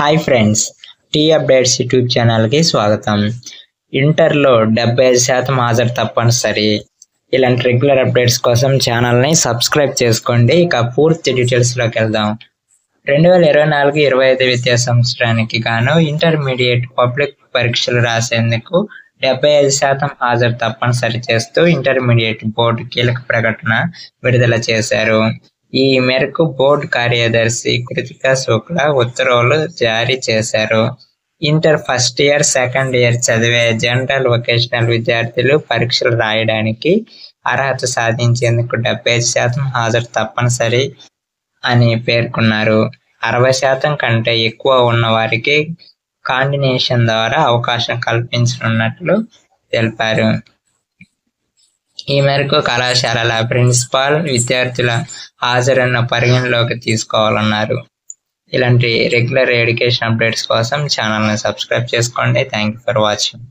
Hi friends, tea updates YouTube ఛానల్కి స్వాగతం. ఇంటర్లో 75% హాజరు తప్పనిసరి. ఇలాంటి రెగ్యులర్ అప్డేట్స్ కోసం ఛానల్ని సబ్స్క్రైబ్ చేసుకోండి. ఇక పూర్తి డీటెయిల్స్లోకి వెళ్దాం. 2024-25 విద్యా సంవత్సరానికి గాను ఇంటర్మీడియట్ పబ్లిక్ పరీక్షలు రాసేందుకు 75% హాజరు తప్పనిసరి చేస్తూ ఇంటర్మీడియట్ బోర్డు కీలక ప్రకటన విడుదల చేశారు. ఈ మేరకు బోర్డు కార్యదర్శి కృతికా శుక్లా ఉత్తర్వులు జారీ చేశారు. Inter first year, second year చదివే జనరల్, వొకేషనల్ విద్యార్థులు పరీక్షలు రాయడానికి అర్హత సాధించేందుకు 75% హాజరు తప్పనిసరి అని పేర్కొన్నారు. 60% కంటే ఎక్కువ ఉన్న వారికి కాంబినేషన్ ద్వారా అవకాశం కల్పించనున్నట్లు తెలిపారు. ఈ మేరకు కళాశాలల ప్రిన్సిపాల్ విద్యార్థుల హాజరును పరిగణలోకి తీసుకోవాలన్నారు. ఇలాంటి రెగ్యులర్ ఎడ్యుకేషన్ అప్డేట్స్ కోసం ఛానల్ని సబ్స్క్రైబ్ చేసుకోండి. Thank you for watching.